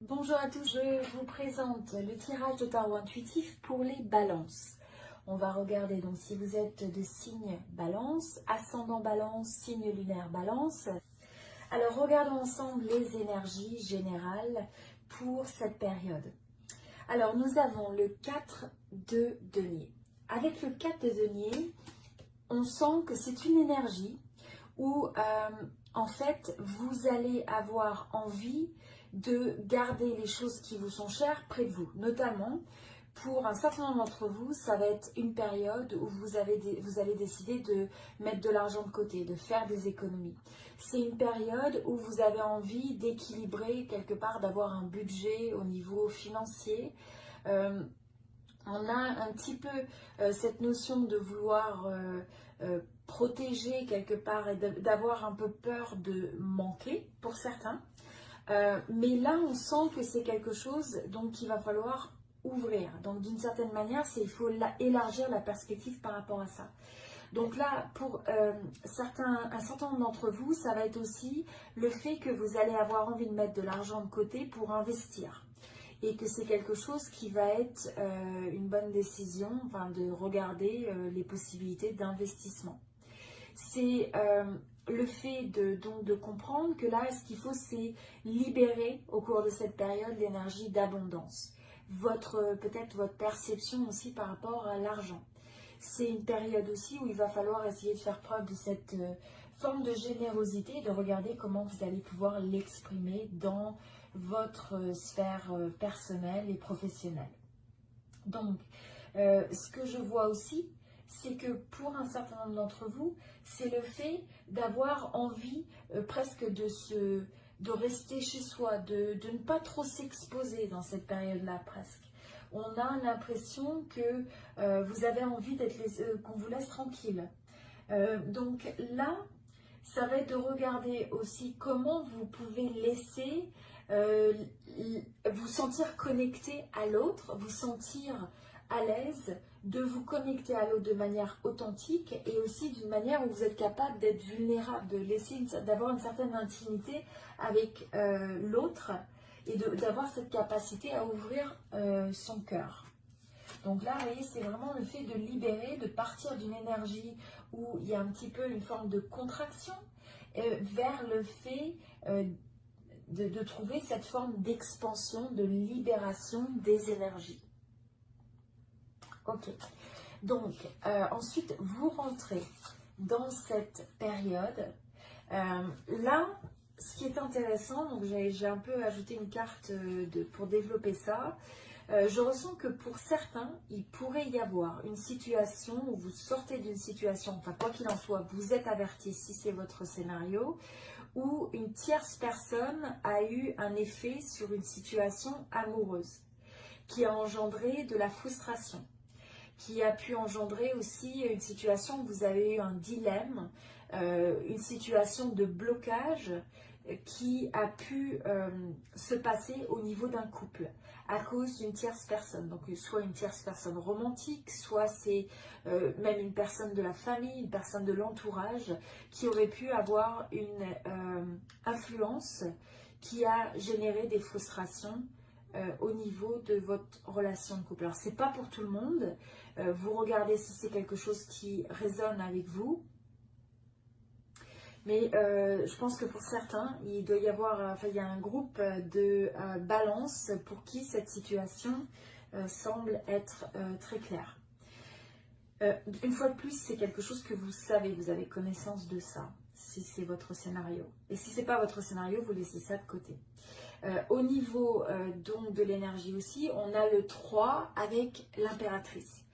Bonjour à tous, je vous présente le tirage de tarot intuitif pour les balances. On va regarder donc si vous êtes de signe balance, ascendant balance, signe lunaire balance. Alors regardons ensemble les énergies générales pour cette période. Alors nous avons le 4 de denier. Avec le 4 de denier, on sent que c'est une énergie où en fait vous allez avoir envie de garder les choses qui vous sont chères près de vous. Notamment, pour un certain nombre d'entre vous, ça va être une période où vous allez décider de mettre de l'argent de côté, de faire des économies. C'est une période où vous avez envie d'équilibrer quelque part, d'avoir un budget au niveau financier. On a un petit peu cette notion de vouloir protéger quelque part et d'avoir un peu peur de manquer pour certains. Mais là, on sent que c'est quelque chose donc qu'il va falloir ouvrir. Donc d'une certaine manière, il faut élargir la perspective par rapport à ça. Donc là, pour un certain nombre d'entre vous, ça va être aussi le fait que vous allez avoir envie de mettre de l'argent de côté pour investir. Et que c'est quelque chose qui va être une bonne décision, enfin, de regarder les possibilités d'investissement. C'est le fait de comprendre que là, ce qu'il faut, c'est libérer au cours de cette période l'énergie d'abondance. Peut-être votre perception aussi par rapport à l'argent. C'est une période aussi où il va falloir essayer de faire preuve de cette forme de générosité, de regarder comment vous allez pouvoir l'exprimer dans votre sphère personnelle et professionnelle. Donc, ce que je vois aussi, c'est que pour un certain nombre d'entre vous, c'est le fait d'avoir envie presque de rester chez soi, de ne pas trop s'exposer dans cette période-là presque. On a l'impression que vous avez envie qu'on vous laisse tranquille. Donc là, ça va être de regarder aussi comment vous pouvez laisser vous sentir connecté à l'autre, vous sentir à l'aise de vous connecter à l'autre de manière authentique et aussi d'une manière où vous êtes capable d'être vulnérable, d'avoir une certaine intimité avec l'autre et d'avoir cette capacité à ouvrir son cœur. Donc là, vous voyez, c'est vraiment le fait de libérer, de partir d'une énergie où il y a un petit peu une forme de contraction vers le fait de trouver cette forme d'expansion, de libération des énergies. Ok. Donc, ensuite, vous rentrez dans cette période. Là, ce qui est intéressant, donc j'ai un peu ajouté une carte pour développer ça. Je ressens que pour certains, il pourrait y avoir une situation où vous sortez d'une situation, enfin quoi qu'il en soit, vous êtes averti si c'est votre scénario, où une tierce personne a eu un effet sur une situation amoureuse, qui a engendré de la frustration, qui a pu engendrer aussi une situation où vous avez eu un dilemme, une situation de blocage qui a pu se passer au niveau d'un couple à cause d'une tierce personne. Donc soit une tierce personne romantique, soit c'est même une personne de la famille, une personne de l'entourage qui aurait pu avoir une influence qui a généré des frustrations au niveau de votre relation de couple. Alors c'est pas pour tout le monde, vous regardez si c'est quelque chose qui résonne avec vous. Mais je pense que pour certains, il doit y avoir, il y a un groupe de balance pour qui cette situation semble être très claire. Une fois de plus, c'est quelque chose que vous savez, vous avez connaissance de ça, si c'est votre scénario. Et si ce n'est pas votre scénario, vous laissez ça de côté. Au niveau donc de l'énergie aussi, on a le 3 avec l'impératrice.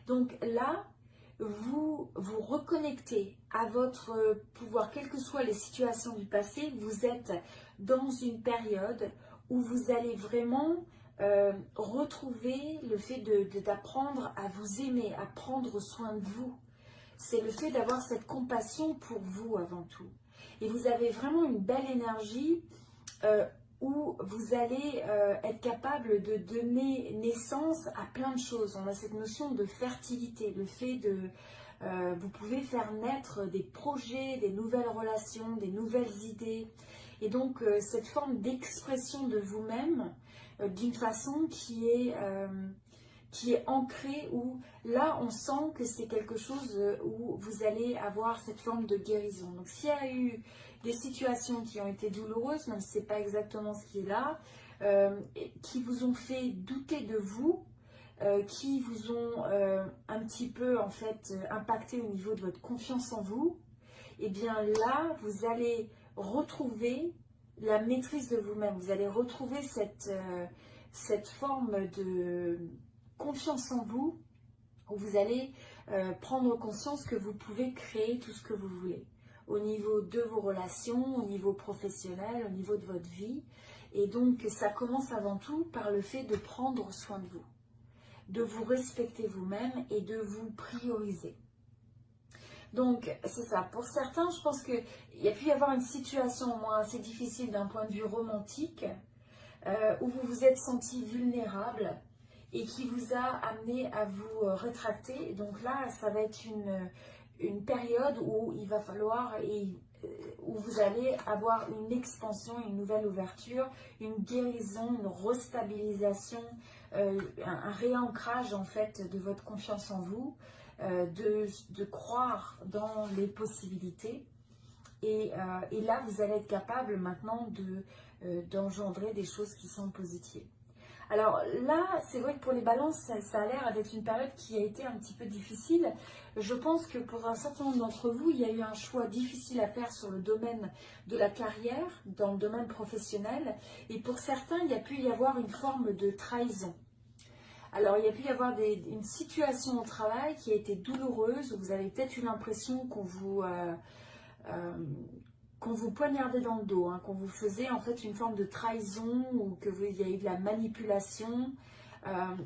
Donc là, vous vous reconnectez à votre pouvoir, quelles que soient les situations du passé, vous êtes dans une période où vous allez vraiment retrouver le fait d'apprendre à vous aimer, à prendre soin de vous. C'est le fait d'avoir cette compassion pour vous avant tout. Et vous avez vraiment une belle énergie où vous allez être capable de donner naissance à plein de choses. On a cette notion de fertilité, le fait de... vous pouvez faire naître des projets, des nouvelles relations, des nouvelles idées. Et donc, cette forme d'expression de vous-même d'une façon qui est ancrée, où là, on sent que c'est quelque chose où vous allez avoir cette forme de guérison. Donc, s'il y a eu des situations qui ont été douloureuses, même si ce n'est pas exactement ce qui est là, qui vous ont fait douter de vous, qui vous ont un petit peu en fait impacté au niveau de votre confiance en vous, et bien là, vous allez retrouver la maîtrise de vous-même. Vous allez retrouver cette forme de confiance en vous, où vous allez prendre conscience que vous pouvez créer tout ce que vous voulez. Au niveau de vos relations, au niveau professionnel, au niveau de votre vie. Et donc, ça commence avant tout par le fait de prendre soin de vous, de vous respecter vous-même et de vous prioriser. Donc, c'est ça. Pour certains, je pense qu'il y a pu y avoir une situation au moins assez difficile d'un point de vue romantique, où vous vous êtes senti vulnérable et qui vous a amené à vous rétracter. Donc là, ça va être une période où il va falloir, où vous allez avoir une expansion, une nouvelle ouverture, une guérison, une restabilisation, un réancrage en fait de votre confiance en vous, de croire dans les possibilités. Et là, vous allez être capable maintenant d'engendrer des choses qui sont positives. Alors là, c'est vrai que pour les balances, ça a l'air d'être une période qui a été un petit peu difficile. Je pense que pour un certain nombre d'entre vous, il y a eu un choix difficile à faire sur le domaine de la carrière, dans le domaine professionnel. Et pour certains, il y a pu y avoir une forme de trahison. Alors, il y a pu y avoir une situation au travail qui a été douloureuse, où vous avez peut-être eu l'impression qu'on vous poignardait dans le dos, hein, qu'on vous faisait en fait une forme de trahison, ou qu'il y a eu de la manipulation.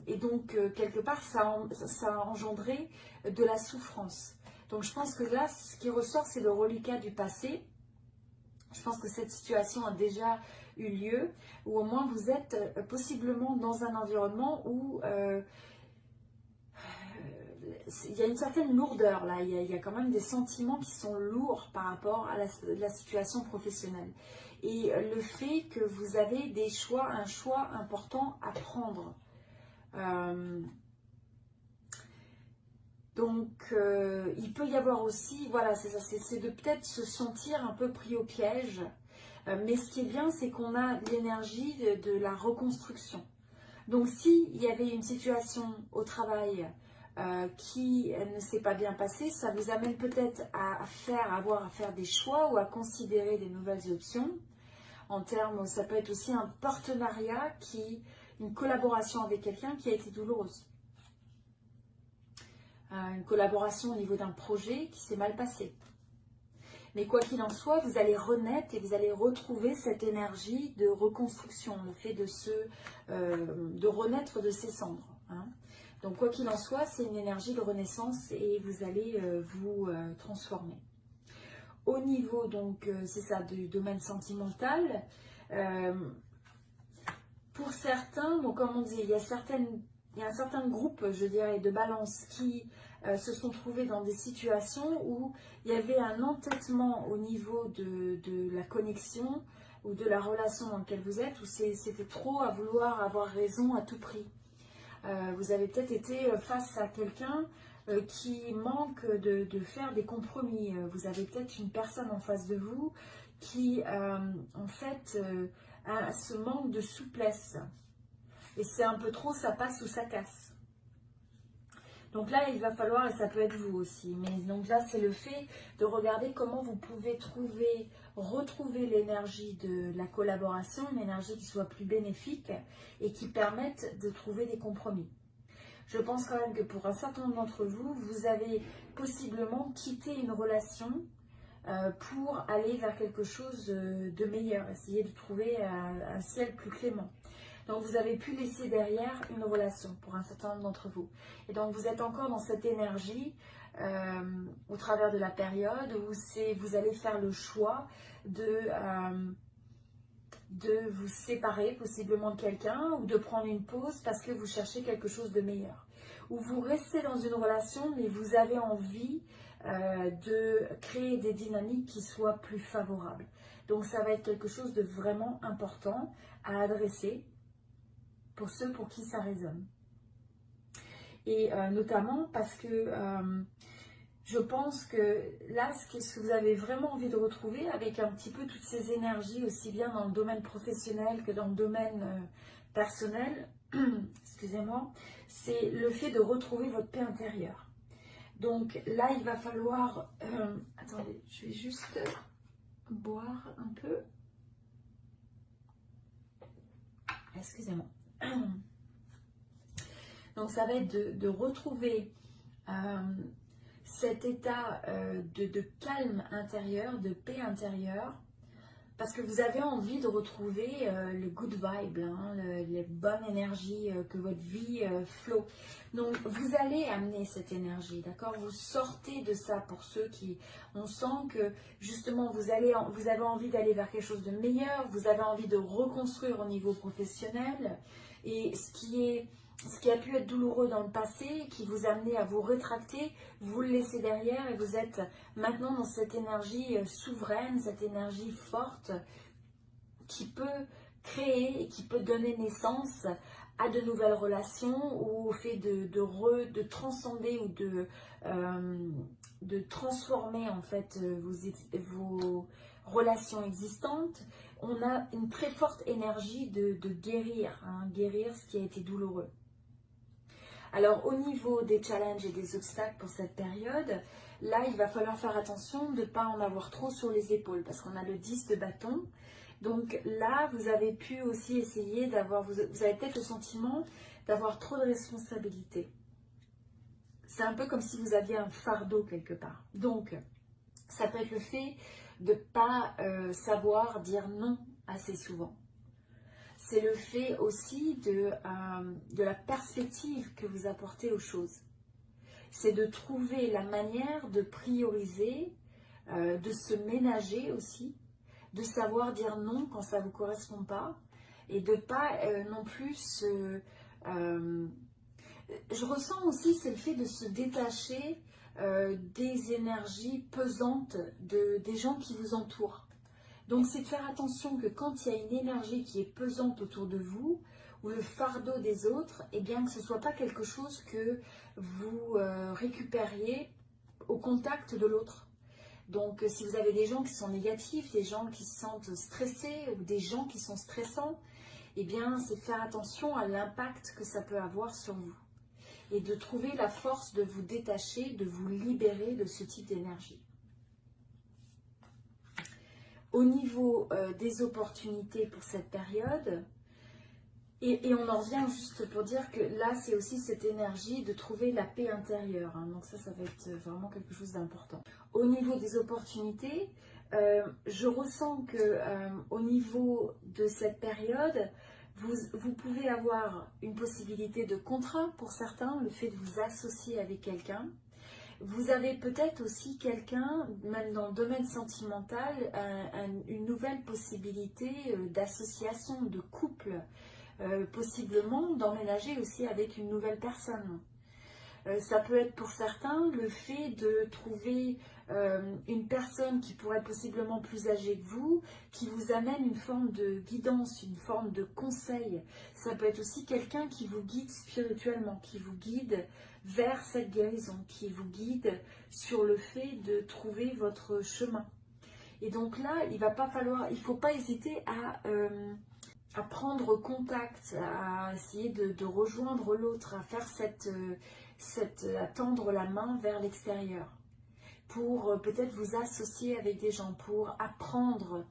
Et donc, quelque part, ça a engendré de la souffrance. Donc, je pense que là, ce qui ressort, c'est le reliquat du passé. Je pense que cette situation a déjà eu lieu, ou au moins vous êtes possiblement dans un environnement où il y a une certaine lourdeur là, il y a quand même des sentiments qui sont lourds par rapport à la situation professionnelle. Et le fait que vous avez un choix important à prendre. Donc, il peut y avoir aussi, voilà, c'est ça, c'est de peut-être se sentir un peu pris au piège. Mais ce qui est bien, c'est qu'on a l'énergie de la reconstruction. Donc, s'il y avait une situation au travail qui ne s'est pas bien passée, ça vous amène peut-être à avoir à faire des choix ou à considérer des nouvelles options. En termes, ça peut être aussi un partenariat, une collaboration avec quelqu'un qui a été douloureuse. Une collaboration au niveau d'un projet qui s'est mal passé. Mais quoi qu'il en soit, vous allez renaître et vous allez retrouver cette énergie de reconstruction, le fait de renaître de ses cendres. Hein. Donc quoi qu'il en soit, c'est une énergie de renaissance et vous allez vous transformer. Au niveau, donc, c'est ça, du domaine sentimental, pour certains, donc comme on dit, il y a un certain groupe, je dirais, de balances qui se sont trouvés dans des situations où il y avait un entêtement au niveau de la connexion ou de la relation dans laquelle vous êtes, où c'était trop à vouloir avoir raison à tout prix. Vous avez peut-être été face à quelqu'un qui manque de faire des compromis. Vous avez peut-être une personne en face de vous qui, en fait, a ce manque de souplesse. Et c'est un peu trop, ça passe ou ça casse. Donc là, il va falloir, et ça peut être vous aussi, mais donc là, c'est le fait de regarder comment vous pouvez retrouver l'énergie de la collaboration, une énergie qui soit plus bénéfique et qui permette de trouver des compromis. Je pense quand même que pour un certain nombre d'entre vous, vous avez possiblement quitté une relation pour aller vers quelque chose de meilleur, essayer de trouver un ciel plus clément. Donc, vous avez pu laisser derrière une relation pour un certain nombre d'entre vous. Et donc, vous êtes encore dans cette énergie au travers de la période où vous allez faire le choix de vous séparer possiblement de quelqu'un ou de prendre une pause parce que vous cherchez quelque chose de meilleur. Ou vous restez dans une relation mais vous avez envie de créer des dynamiques qui soient plus favorables. Donc ça va être quelque chose de vraiment important à adresser pour ceux pour qui ça résonne. Et notamment parce que je pense que là, ce que vous avez vraiment envie de retrouver avec un petit peu toutes ces énergies, aussi bien dans le domaine professionnel que dans le domaine personnel, excusez-moi, c'est le fait de retrouver votre paix intérieure. Donc là, il va falloir... attendez, je vais juste boire un peu. Excusez-moi. Donc ça va être de retrouver cet état de calme intérieur, de paix intérieure, parce que vous avez envie de retrouver le good vibe, hein, les bonnes énergies, que votre vie flow. Donc vous allez amener cette énergie, d'accord? Vous sortez de ça pour ceux qui... On sent que justement vous avez envie d'aller vers quelque chose de meilleur, vous avez envie de reconstruire au niveau professionnel, et ce qui a pu être douloureux dans le passé, qui vous a amené à vous rétracter, vous le laissez derrière et vous êtes maintenant dans cette énergie souveraine, cette énergie forte qui peut créer et qui peut donner naissance à de nouvelles relations ou au fait de transcender ou de transformer en fait vos relations existantes. On a une très forte énergie de guérir, hein, guérir ce qui a été douloureux. Alors au niveau des challenges et des obstacles pour cette période, là il va falloir faire attention de ne pas en avoir trop sur les épaules parce qu'on a le 10 de bâton. Donc là vous avez pu aussi essayer d'avoir, vous avez peut-être le sentiment d'avoir trop de responsabilités. C'est un peu comme si vous aviez un fardeau quelque part. Donc ça peut être le fait de ne pas savoir dire non assez souvent. C'est le fait aussi de la perspective que vous apportez aux choses. C'est de trouver la manière de prioriser, de se ménager aussi, de savoir dire non quand ça ne vous correspond pas et de ne pas non plus je ressens aussi, c'est le fait de se détacher des énergies pesantes des gens qui vous entourent. Donc c'est de faire attention que quand il y a une énergie qui est pesante autour de vous, ou le fardeau des autres, eh bien que ce ne soit pas quelque chose que vous récupériez au contact de l'autre. Donc si vous avez des gens qui sont négatifs, des gens qui se sentent stressés, ou des gens qui sont stressants, eh bien c'est de faire attention à l'impact que ça peut avoir sur vous. Et de trouver la force de vous détacher, de vous libérer de ce type d'énergie. Au niveau des opportunités pour cette période, et on en revient juste pour dire que là, c'est aussi cette énergie de trouver la paix intérieure. Hein, donc ça va être vraiment quelque chose d'important. Au niveau des opportunités, je ressens que au niveau de cette période, vous pouvez avoir une possibilité de contrat pour certains, le fait de vous associer avec quelqu'un. Vous avez peut-être aussi quelqu'un, même dans le domaine sentimental, une nouvelle possibilité d'association, de couple, possiblement d'emménager aussi avec une nouvelle personne. Ça peut être pour certains le fait de trouver une personne qui pourrait être possiblement plus âgée que vous, qui vous amène une forme de guidance, une forme de conseil. Ça peut être aussi quelqu'un qui vous guide spirituellement, qui vous guide vers cette guérison, qui vous guide sur le fait de trouver votre chemin. Et donc là, il ne faut pas hésiter à prendre contact, à essayer de rejoindre l'autre, à faire à tendre la main vers l'extérieur, pour peut-être vous associer avec des gens, pour apprendre,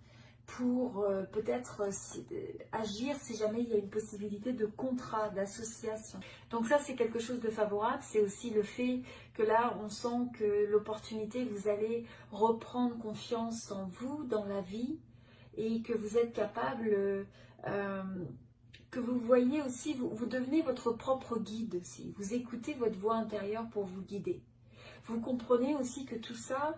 pour peut-être agir si jamais il y a une possibilité de contrat, d'association. Donc ça, c'est quelque chose de favorable. C'est aussi le fait que là, on sent que l'opportunité, vous allez reprendre confiance en vous, dans la vie, et que vous êtes capable... que vous voyez aussi, vous devenez votre propre guide aussi. Vous écoutez votre voix intérieure pour vous guider. Vous comprenez aussi que tout ça,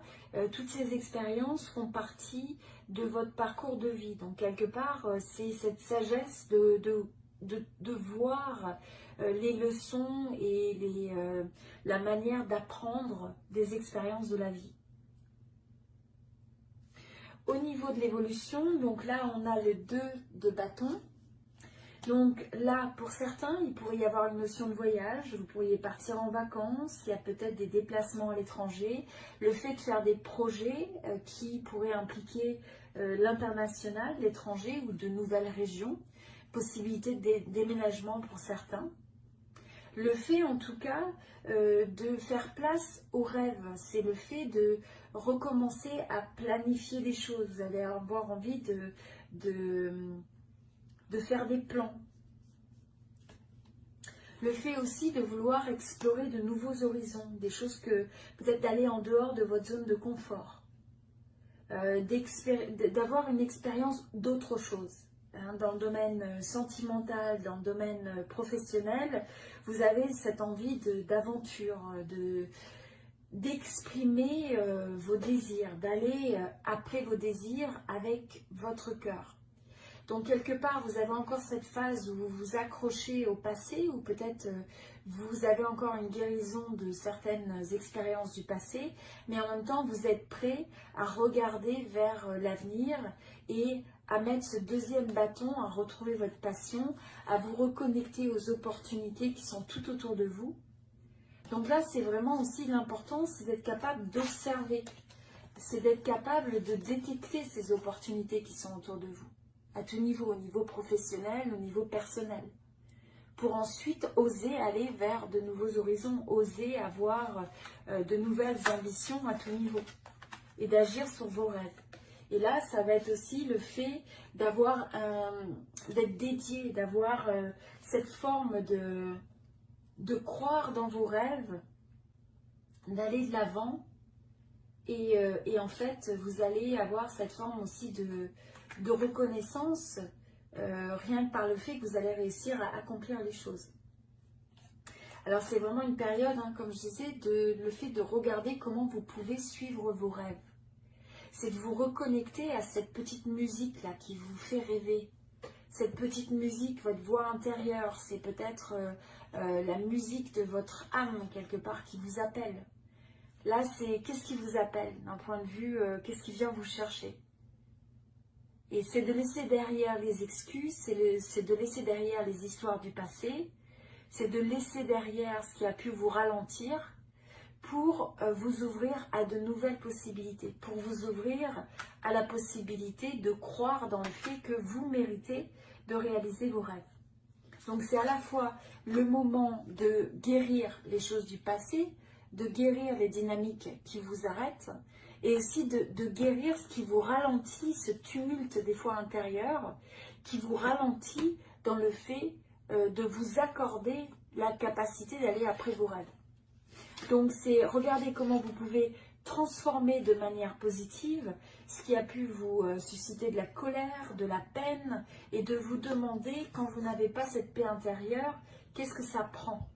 toutes ces expériences font partie de votre parcours de vie. Donc quelque part, c'est cette sagesse de voir les leçons et la manière d'apprendre des expériences de la vie. Au niveau de l'évolution, donc là on a le 2 de bâton. Donc là, pour certains, il pourrait y avoir une notion de voyage, vous pourriez partir en vacances, il y a peut-être des déplacements à l'étranger, le fait de faire des projets qui pourraient impliquer l'international, l'étranger ou de nouvelles régions, possibilité de déménagement pour certains. Le fait en tout cas de faire place aux rêves, c'est le fait de recommencer à planifier des choses, vous allez avoir envie de faire des plans. Le fait aussi de vouloir explorer de nouveaux horizons, des choses que peut-être d'aller en dehors de votre zone de confort, d'avoir une expérience d'autre chose. Hein, dans le domaine sentimental, dans le domaine professionnel, vous avez cette envie d'aventure, d'exprimer vos désirs, d'aller après vos désirs avec votre cœur. Donc quelque part, vous avez encore cette phase où vous vous accrochez au passé, ou peut-être vous avez encore une guérison de certaines expériences du passé, mais en même temps, vous êtes prêt à regarder vers l'avenir et à mettre ce deuxième bâton, à retrouver votre passion, à vous reconnecter aux opportunités qui sont tout autour de vous. Donc là, c'est vraiment aussi l'important, c'est d'être capable d'observer, c'est d'être capable de détecter ces opportunités qui sont autour de vous. À tout niveau, au niveau professionnel, au niveau personnel, pour ensuite oser aller vers de nouveaux horizons, oser avoir de nouvelles ambitions à tout niveau et d'agir sur vos rêves. Et là, ça va être aussi le fait d'avoir d'être dédié, d'avoir cette forme de croire dans vos rêves, d'aller de l'avant et en fait, vous allez avoir cette forme aussi de reconnaissance, rien que par le fait que vous allez réussir à accomplir les choses. Alors c'est vraiment une période, hein, comme je disais, le fait de regarder comment vous pouvez suivre vos rêves. C'est de vous reconnecter à cette petite musique là qui vous fait rêver. Cette petite musique, votre voix intérieure, c'est peut-être la musique de votre âme quelque part qui vous appelle. Là, c'est qu'est-ce qui vous appelle d'un point de vue, qu'est-ce qui vient vous chercher. Et c'est de laisser derrière les excuses, c'est de laisser derrière les histoires du passé, c'est de laisser derrière ce qui a pu vous ralentir pour vous ouvrir à de nouvelles possibilités, pour vous ouvrir à la possibilité de croire dans le fait que vous méritez de réaliser vos rêves. Donc c'est à la fois le moment de guérir les choses du passé, de guérir les dynamiques qui vous arrêtent, et aussi de guérir ce qui vous ralentit, ce tumulte des fois intérieur, qui vous ralentit dans le fait de vous accorder la capacité d'aller après vos rêves. Donc c'est regarder comment vous pouvez transformer de manière positive ce qui a pu vous susciter de la colère, de la peine, et de vous demander, quand vous n'avez pas cette paix intérieure, qu'est-ce que ça prend ?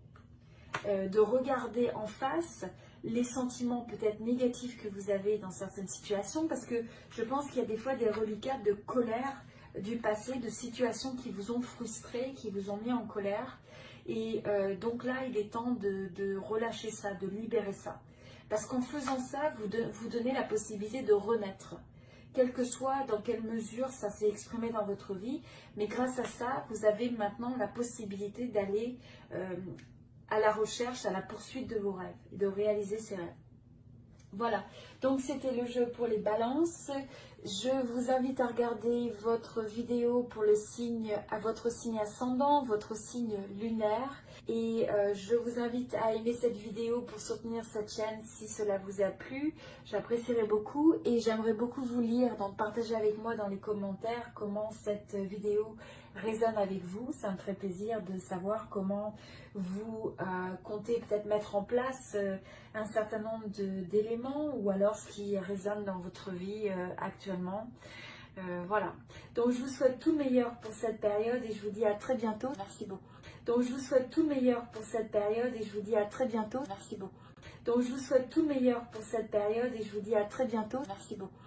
De regarder en face les sentiments peut-être négatifs que vous avez dans certaines situations, parce que je pense qu'il y a des fois des reliquats de colère du passé, de situations qui vous ont frustré, qui vous ont mis en colère, et donc là il est temps de relâcher ça, de libérer ça, parce qu'en faisant ça, vous donnez la possibilité de renaître, quel que soit dans quelle mesure ça s'est exprimé dans votre vie, mais grâce à ça, vous avez maintenant la possibilité d'aller à la recherche, à la poursuite de vos rêves, et de réaliser ces rêves. Voilà, donc c'était le jeu pour les balances. Je vous invite à regarder votre vidéo pour le signe, à votre signe ascendant, votre signe lunaire. Et je vous invite à aimer cette vidéo pour soutenir cette chaîne si cela vous a plu. J'apprécierais beaucoup et j'aimerais beaucoup vous lire, donc partagez avec moi dans les commentaires comment cette vidéo résonne avec vous. Ça me ferait plaisir de savoir comment vous comptez peut-être mettre en place un certain nombre d'éléments ou alors ce qui résonne dans votre vie actuellement. Voilà, donc je vous souhaite tout le meilleur pour cette période et je vous dis à très bientôt. Merci beaucoup. Donc je vous souhaite tout le meilleur pour cette période et je vous dis à très bientôt. Merci beaucoup. Donc je vous souhaite tout le meilleur pour cette période et je vous dis à très bientôt. Merci beaucoup.